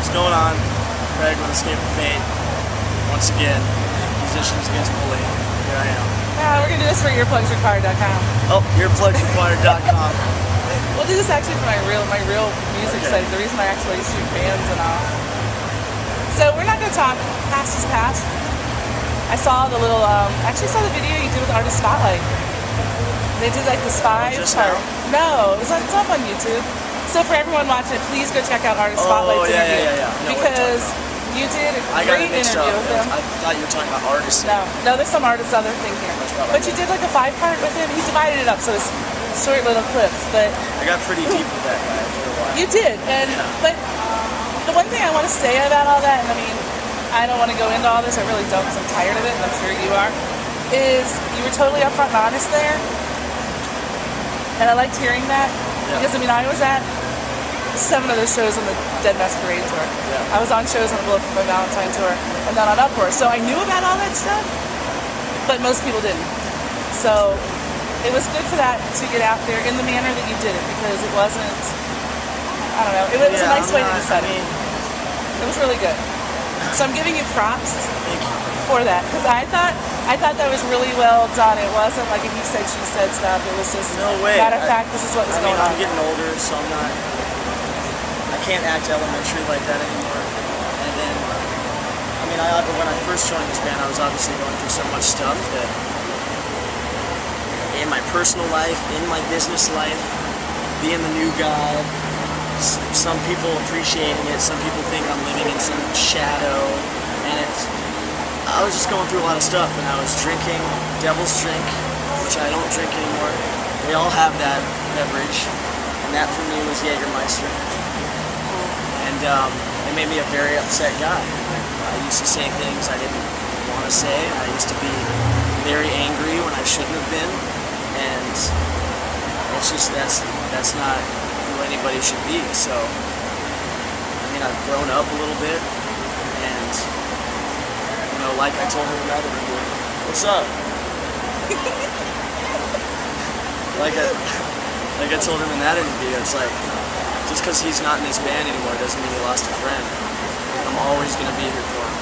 What's going on? Craig with Escape of Fate. Once again, Musicians Against Bullying. Here I am. We're going to do this for earplugsrequired.com. Oh, earplugsrequired.com. We'll do this actually for my real music site. The reason I actually shoot bands and all. So we're not going to talk past is past. I saw the little, actually saw the video you did with Artist Spotlight. They did like this 5-part. No, it's up on YouTube. So for everyone watching it, please go check out Artist Spotlight's interview. Because you did a great interview with him. I thought you were talking about artists. No, there's some artist other thing here. But you did like a 5-part with him. He divided it up, so it's short little clips. But I got pretty deep with that guy for a while. You did, but the one thing I want to say about all that, and I mean, I don't want to go into all this. I really don't, because I'm tired of it, and I'm sure you are. Is you were totally upfront and honest there, and I liked hearing that. Because I mean, I was at 7 of those shows on the Dead Masquerade tour. I was on shows on the Blow for My Valentine tour, and then on Uproar. So I knew about all that stuff, but most people didn't. So it was good for that to get out there in the manner that you did it, because it wasn't, I don't know, it was a nice way to decide it. It was really good. So I'm giving you props for that, because I thought that was really well done. It wasn't like a he said, she said stuff. It was just, matter of fact, this is what was going on. I'm getting older, so I can't act elementary like that anymore. And then, I mean, when I first joined this band, I was obviously going through so much stuff that in my personal life, in my business life, being the new guy, some people appreciating it, some people think I'm living in some shadow, and I was just going through a lot of stuff, and I was drinking Devil's Drink, which I don't drink anymore. We all have that beverage, and that for me was Jägermeister. And it made me a very upset guy. I used to say things I didn't want to say. I used to be very angry when I shouldn't have been, and it's just that's not who anybody should be. So I mean, I've grown up a little bit, and you know, like I told him in that interview, what's up? like I told him in that interview, it's like, just because he's not in this band anymore doesn't mean he lost a friend. Like, I'm always gonna be here for him.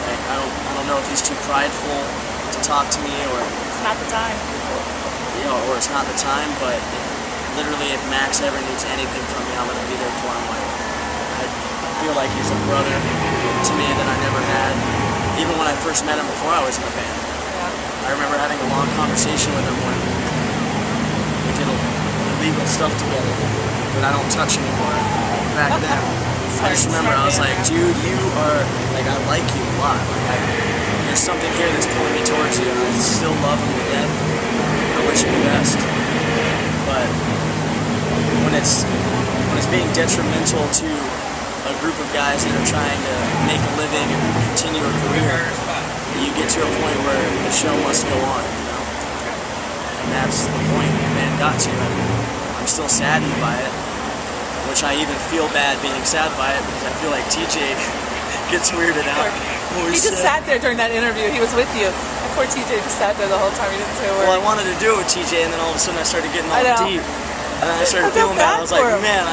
Like, I don't know if he's too prideful to talk to me, or it's not the time. You know, or it's not the time. But literally, if Max ever needs anything from me, I'm gonna be there for him. Like, I feel like he's a brother to me that I never had. Even when I first met him before I was in the band. I remember having a long conversation with him when we did illegal stuff together that I don't touch anymore. Back then, I just remember I was like, dude, you are, like, I like you a lot. Like, there's something here that's pulling me towards you, and I still love him to death. I wish him the best. But when it's being detrimental to a group of guys that are trying to make a living and continue a career, you get to a point where the show must go on, you know? And that's the point the band got to. I'm still saddened by it, which I even feel bad being sad by it, because I feel like TJ gets weirded out. He just sat there during that interview. He was with you. Poor TJ just sat there the whole time. He didn't say a word. Well, I wanted to do it with TJ, and then all of a sudden I started getting all deep. And I started feeling bad. I was like, man,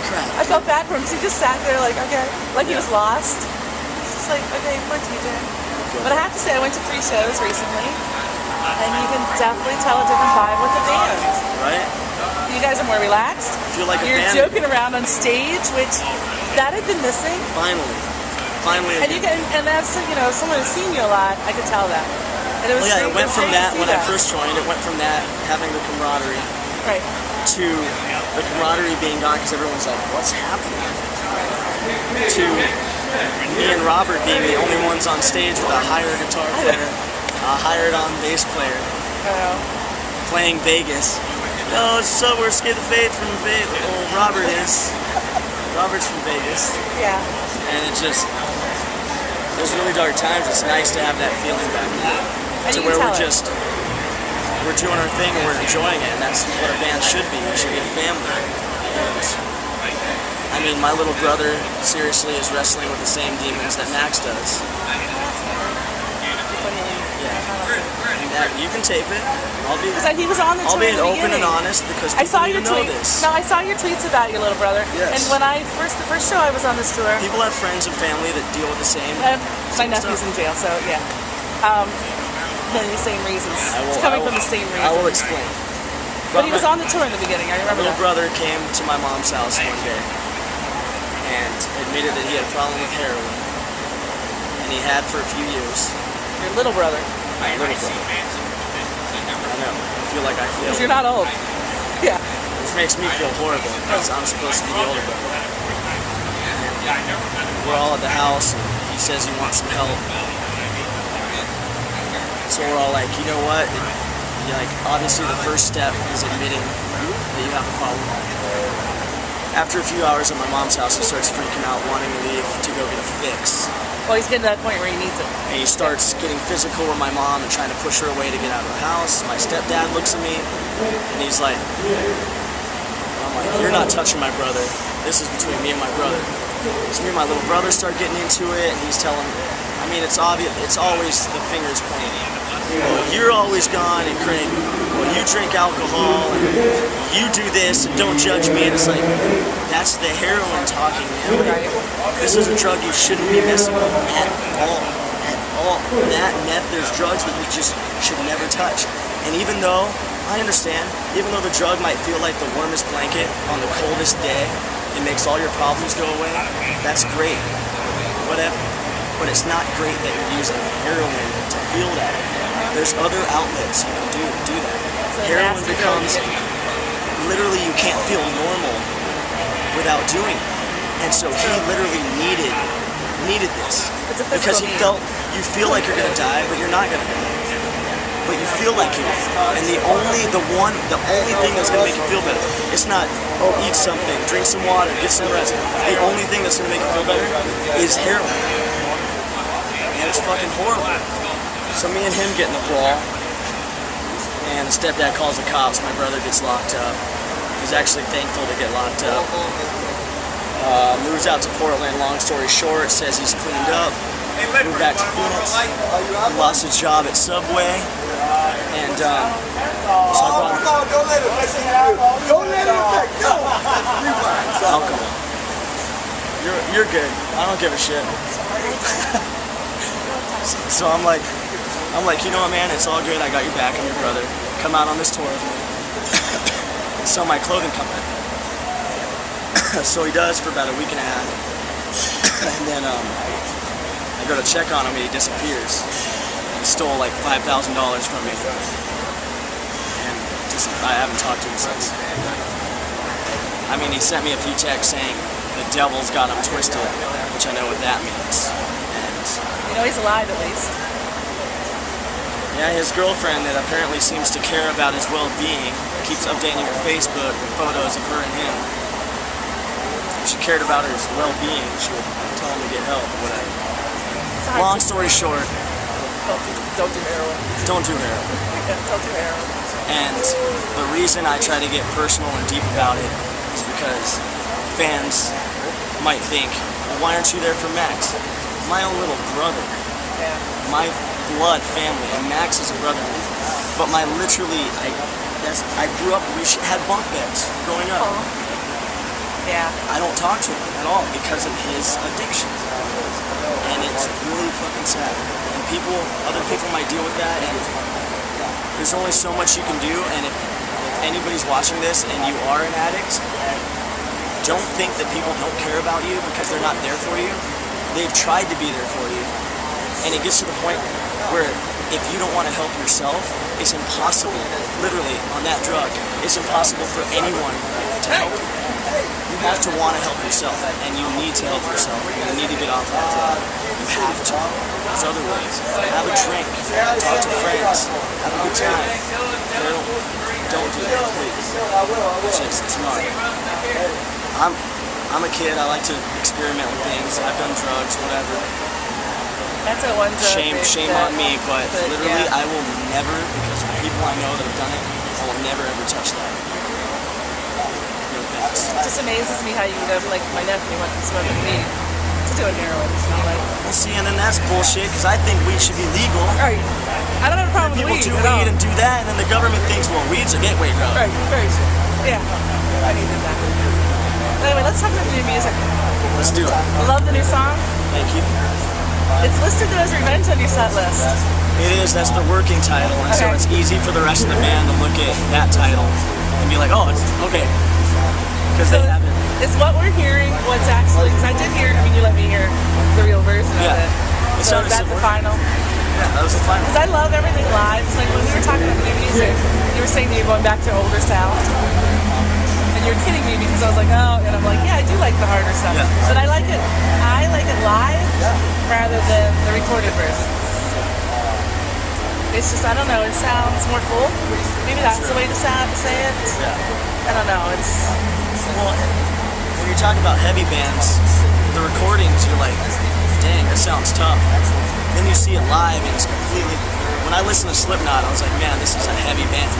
crap. I felt bad for him, because he just sat there like, okay, like he was lost. It's just like, okay, poor TJ. But I have to say, I went to 3 shows recently, and you can definitely tell a different vibe with the band. Right? You guys are more relaxed. I feel like you're joking around on stage, which that had been missing. Finally. And that's, you know, someone who's seen you a lot, I could tell that. And it was it went from that when I first joined. It went from that having the camaraderie, right, to the camaraderie being gone because everyone's like, "What's happening?" Right. To me and Robert being the only ones on stage with a hired guitar player, a hired-on bass player, playing Vegas. Oh, what's up? We're Escape of Fate from Vegas. Well, Robert is. Robert's from Vegas. Yeah. And it just, those really dark times, it's nice to have that feeling back again. To where we're doing our thing and we're enjoying it, and that's what a band should be. It should be a family. And I mean, my little brother seriously is wrestling with the same demons that Max does. And that, you can tape it. I'll be. Because he was on the tour. I'll be in the open and beginning. honest because I saw people your need to know tweets. this. No, I saw your tweets about your little brother. Yes. And when the first show I was on this tour, People have friends and family that deal with the same. my nephew's in jail, so yeah. Many same reasons. It's coming from the same reason. I will explain. But he was on the tour in the beginning. I remember My little that. brother came to my mom's house one day and admitted that he had a problem with heroin, and he had for a few years. Your little brother. My little brother. I know. I feel like I feel. Because you're not old. Yeah. This makes me feel horrible because I'm supposed to be the older brother. And we're all at the house, and he says he wants some help. So we're all like, you know what? Obviously the first step is admitting that you have a problem. After a few hours at my mom's house, he starts freaking out, wanting to leave to go get a fix. Well, he's getting to that point where he needs it. And he starts getting physical with my mom and trying to push her away to get out of the house. My stepdad looks at me and he's like, I'm like, you're not touching my brother. This is between me and my brother. So me and my little brother start getting into it, and he's telling me, I mean, it's obvious, it's always the fingers pointing. Well, you're always gone, and Craig, well, you drink alcohol, and you do this, and don't judge me. And it's like, that's the heroin talking, man. Like, this is a drug you shouldn't be messing with at all. At all. That meth, there's drugs that you just should never touch. And even though, I understand, even though the drug might feel like the warmest blanket on the coldest day, it makes all your problems go away, that's great. Whatever. But it's not great that you're using heroin to feel that. There's other outlets you can do that. Heroin becomes, literally you can't feel normal without doing it. And so he literally needed this. Because he felt, you feel like you're gonna die, but you're not gonna die. But you feel like you are. And the only thing that's gonna make you feel better, it's not, oh, eat something, drink some water, get some rest. The only thing that's gonna make you feel better is heroin. And it's fucking horrible. So me and him get in the brawl, and the stepdad calls the cops. My brother gets locked up. He's actually thankful to get locked up. Moves out to Portland, long story short, says he's cleaned up. Moved back to Phoenix. He lost his job at Subway. And so I brought him. Don't let it affect you. Alcohol. You're good. I don't give a shit. So I'm like, you know what, man, it's all good. I got your back. I'm your brother. Come out on this tour with me. Sell my clothing company. So he does for about a week and a half. And then I go to check on him and he disappears. He stole like $5,000 from me. And just, I haven't talked to him since. I mean, he sent me a few texts saying the devil's got him twisted, which I know what that means. And You know he's alive at least. yeah, his girlfriend that apparently seems to care about his well-being keeps updating her Facebook with photos of her and him. If she cared about his well-being, she would tell him to get help or whatever. Long story short, Don't do heroin. don't do heroin. Don't do heroin. And the reason I try to get personal and deep about it is because fans might think, well, why aren't you there for Max? My own little brother. Yeah. My blood family, and Max is a brother. But I grew up, we had bunk beds growing up. Yeah. I don't talk to him at all because of his addiction. And it's really fucking sad. And other people might deal with that, and there's only so much you can do. And if anybody's watching this and you are an addict, don't think that people don't care about you because they're not there for you. They've tried to be there for you. And it gets to the point where if you don't want to help yourself, it's impossible, literally, on that drug, it's impossible for anyone to help you. You have to want to help yourself, and you need to help yourself. You need to get off that drug. You have to. There's other ways. Have a drink. Talk to friends. Have a good time. Don't do that, please. It's not. I'm a kid. I like to experiment with things. I've done drugs, whatever. That's a one drug. Shame on me, but literally, yeah. I will never, because of the people I know that have done it, I will never ever touch that. No thanks. It just amazes me how you would have, like my nephew went from smoking weed to to doing heroin. It's not like... Well, see, and then that's bullshit, because I think weed should be legal. Right. I don't have a problem with People weed do at all. weed and do that, and then the government thinks, well, weed's a gateway drug. Right, very true. Yeah, I needed that. Anyway, let's talk about the new music. Let's do it. I love the new song. Thank you. It's listed as Revenge on your set list. It is, that's the working title, and so Okay. it's easy for the rest of the band to look at that title and be like, oh, it's okay. Because So they haven't. is what we're hearing what's actually, because I did hear, I mean, you let me hear the real version Yeah. of it. It So sounded is that the similar. final? Yeah, that was the final. Because I love everything live. It's like when we were talking about the new music, you were saying that you're going back to older sound. And you were kidding me because I was like, oh, and I'm like, yeah, I do like the harder stuff. Yeah. But I like it live rather than the recorded version. It's just, I don't know, it sounds more full. Maybe that's the way to say it. Yeah. I don't know, it's... Well, when you're talking about heavy bands, the recordings, you're like, dang, that sounds tough. Then you see it live, and it's completely... When I listened to Slipknot, I was like, man, this is a heavy band.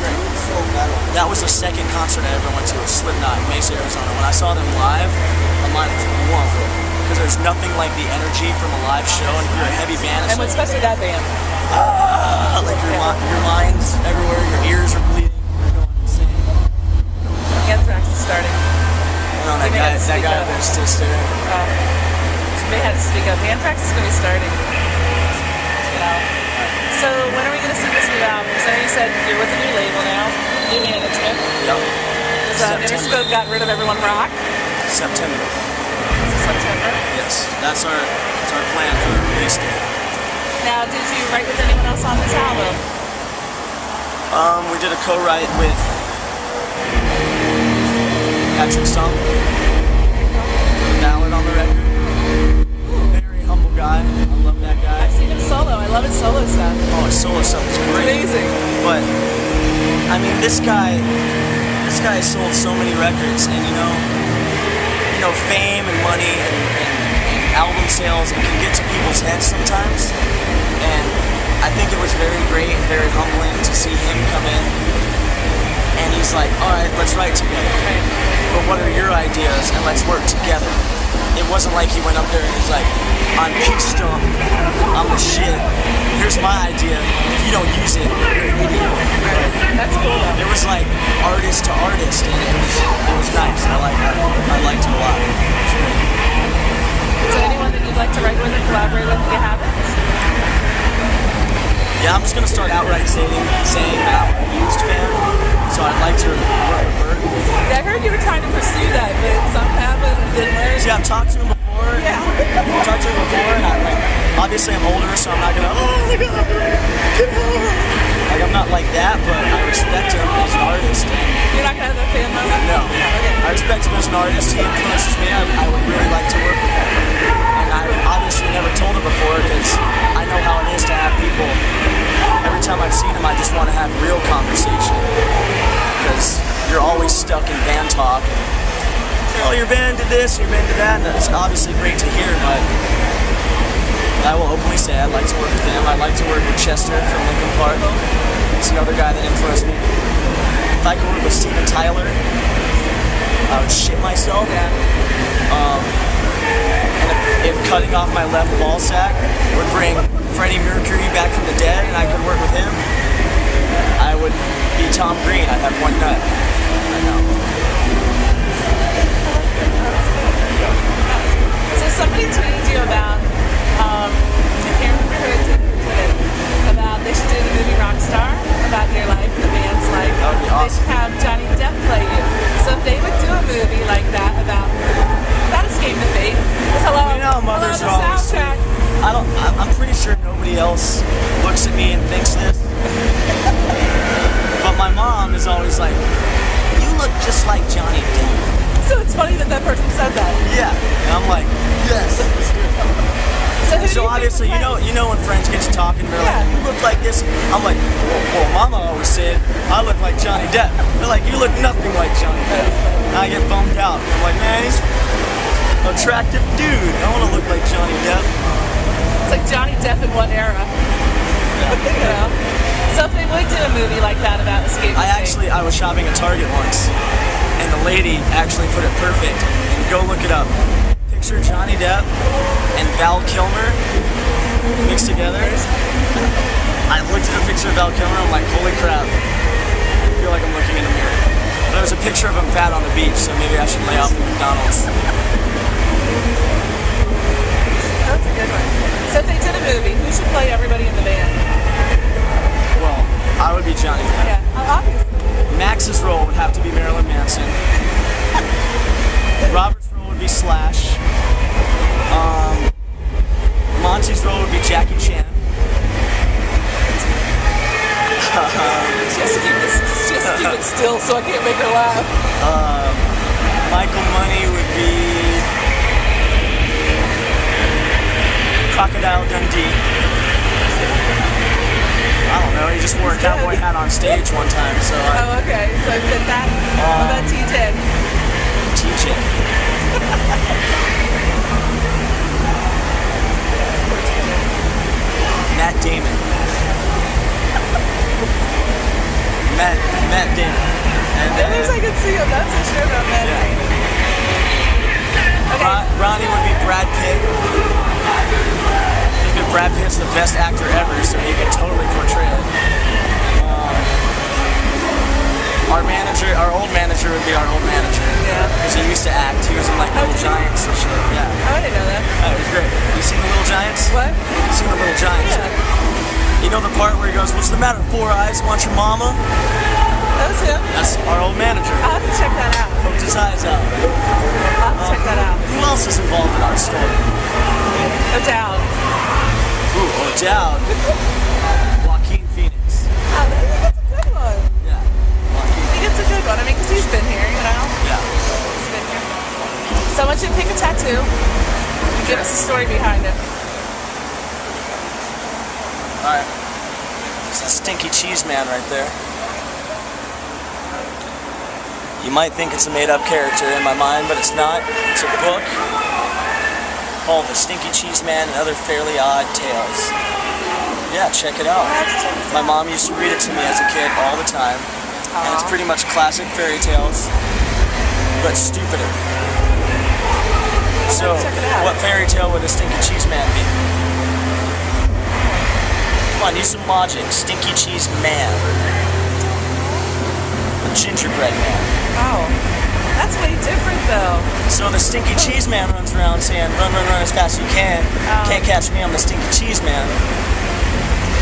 That was the second concert I ever went to, was Slipknot in Mesa, Arizona. When I saw them live, my mind was blown. Because there's nothing like the energy from a live show, and if you're a heavy band, it's And like, especially that band. like your mind's everywhere, your ears are bleeding, you're going insane. Anthrax is starting. No, They may have to speak up. was still staring. They had to speak up. Anthrax is going to be starting. You know. So when are we going to see this new album? Because I know you said you're with a new label now, new management. Yep. Because Interscope got rid of Everyone Rock. September. September. Yes, that's our plan for the release date. Now, did you write with anyone else on this album? We did a co-write with Patrick Stump for the ballad on the record. Very humble guy. I love that guy. I've seen him solo. I love his solo stuff. Oh, his solo stuff is It's great. amazing. But I mean, this guy has sold so many records, and you know, fame and money and album sales, it can get to people's heads sometimes. And I think it was very great and very humbling to see him come in, and he's like, all right, let's write together. But what are your ideas? And let's work together. It wasn't like he went up there and he's like, I'm Pete Stump, I'm the shit. Here's my idea. If you don't use it, you're an idiot. That's cool though. It was like artist to artist, and it was nice. I liked it a lot. It was great. Is there anyone that you'd like to write with or collaborate with if you haven't? Yeah, I'm just gonna start outright saying that I'm a Used fan, so I'd like to work with Bert. Yeah, I heard you were trying to pursue that, but something happened and didn't work. See, I've talked to him before. Yeah. I've talked to him before, and obviously I'm older, so I'm not gonna, oh my god, get over. Like, I'm not like that, but I respect him as an artist. And You're not gonna have a fan moment? no, Okay. I respect him as an artist. He influences me. I would really like to work with him. And I obviously never told him before, because I know how it is to have people. Every time I've seen him, I just want to have real conversation. Because you're always stuck in band talk. Oh, your band did this, your band did that, and that's obviously great to hear, but I will openly say I'd like to work with him. I'd like to work with Chester from Linkin Park. He's another guy that influenced me. If I could work with Steven Tyler, I would shit myself. And if cutting off my left ball sack would bring Freddie Mercury back from the dead and I could work with him, I would be Tom Green. I'd have one nut. I know. So somebody tweeted you about, I can't remember who it tweeted, about they should do the movie Rockstar, about your life, the band's life. That would be They awesome. should have Johnny Depp play you. So if they would do a movie like that about Escape the Fate, with hello, You know, mothers hello, are the always soundtrack. I'm pretty sure nobody else looks at me and thinks this. But my mom is always like, you look just like Johnny Depp. So it's funny that that person said that. Yeah. And I'm like, yes. So, who do So you obviously, think you know when friends get to talking, they're like, Yeah. you look like this. I'm like, well, Mama always said I look like Johnny Depp. They're like, you look nothing like Johnny Depp. And I get bummed out. I'm like, man, he's an attractive dude. I want to look like Johnny Depp. It's like Johnny Depp in one era. You know? So if they would do a movie like that about Escape the Fate, I was shopping at Target once, and the lady actually put it perfect. And go look it up. Picture Johnny Depp and Val Kilmer mixed together. I looked at a picture of Val Kilmer, I'm like, holy crap. I feel like I'm looking in a mirror. But there was a picture of him fat on the beach, so maybe I should lay off the McDonald's. That's a good one. So if they did a movie, who should play everybody in the band? Well, I would be Johnny Depp. Yeah, obviously. Max's role would have to be Marilyn Manson. Robert's role would be Slash. Monty's role would be Jackie Chan. Just keep it still so I can't make her laugh. Michael Money would be Crocodile Dundee. I don't know, he just wore a cowboy hat on stage one time, so Oh, okay. So I fit that. What about T10? TJ. Matt Damon. Matt Damon. And At least I can see him. That's for sure about Matt Damon. Okay. Ronnie would be Brad Pitt. Because Brad Pitt's the best actor ever, so he can totally portray it. Our old manager would be our old manager. Yeah. Because he used to act. He was in like Little Giants and shit. Yeah. Oh, I didn't know that. Oh, it was great. You seen the Little Giants? What? You seen the Little Giants? Yeah. You know the part where he goes, "What's the matter, Four Eyes? Want your mama?" That was him. That's our old manager. I'll have to check that out. Poked his eyes out. I'll have to check that out. Who else is involved in our story? O'Dowd. Ooh, O'Dowd. Joaquin Phoenix. Oh, that's a good one. Yeah. Joaquin. I think it's a good one. I mean, because he's been here, you know? Yeah. He's been here. So I want you to pick a tattoo and give us a story behind it. Alright. It's a Stinky Cheese Man right there. You might think it's a made-up character in my mind, but it's not. It's a book called The Stinky Cheese Man and Other Fairly Odd Tales. Yeah, check it out. My mom used to read it to me as a kid all the time. And it's pretty much classic fairy tales, but stupider. So, what fairy tale would a Stinky Cheese Man be? Come on, use some logic. Stinky Cheese Man. A gingerbread man. Oh, that's way different though. So the Stinky Cheese Man runs around saying, "Run, run, run as fast as you can. Can't catch me, I'm the Stinky Cheese Man."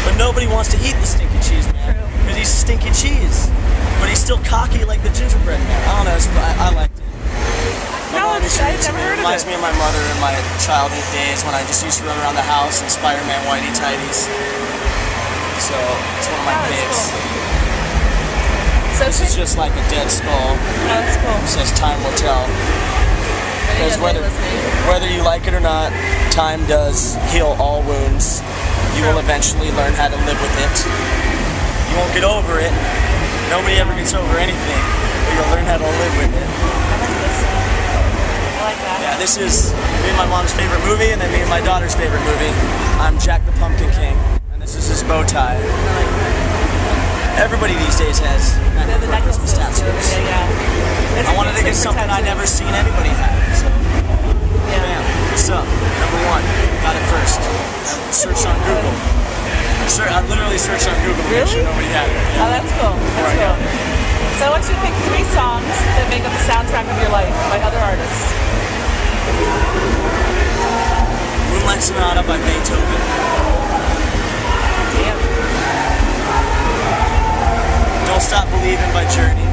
But nobody wants to eat the Stinky Cheese Man because he's stinky cheese. But he's still cocky like the gingerbread man. I don't know, I liked it. No, I've never heard of Reminds it. me of my mother in my childhood days when I just used to run around the house in Spider-Man whitey tighties. So it's one of my faves. So This is just like a dead skull. Oh, that's cool. It says time will tell. Because whether you like it or not, time does heal all wounds. You will eventually learn how to live with it. You won't get over it. Nobody ever gets over anything, but you'll learn how to live with it. I like that. Yeah, this is me and my mom's favorite movie, and then me and my daughter's favorite movie. I'm Jack the Pumpkin King, and this is his bow tie. Everybody these days has Christmas tattoos. Yeah. I wanted to get something I never seen anybody have. So, bam, what's up? Number one, got it first. I searched on Google. I literally searched on Google to make sure nobody had it. Yeah. Oh, that's cool. That's cool. So I want you to pick 3 songs that make up the soundtrack of your life by other artists. Moonlight Sonata by Beethoven. Damn. Don't Stop Believing by Journey.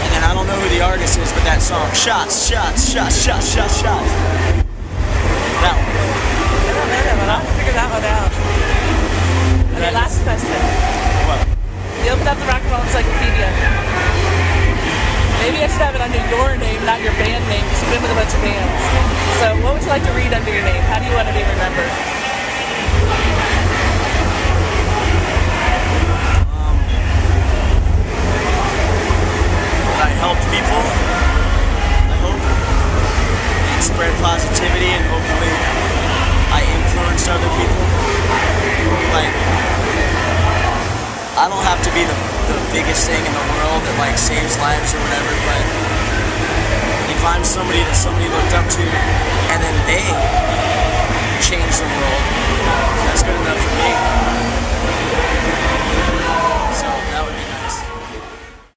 And then I don't know who the artist is, but that song, Shots, Shots, Shots, Shots, Shots, Shots. That one. I don't know that one. I'll have to figure that one out. Okay, last question. What? You opened up the Rock and Roll Encyclopedia. Maybe I should have it under your name, not your band name, because you've been with a bunch of bands. So what would you like to read under your name? How do you want to be remembered? I helped people, I hope, and spread positivity, and hopefully I influenced other people. Like, I don't have to be the the biggest thing in the world that like saves lives or whatever, but if I'm somebody that somebody looked up to and then they change the world, that's good enough for me. So that would be nice.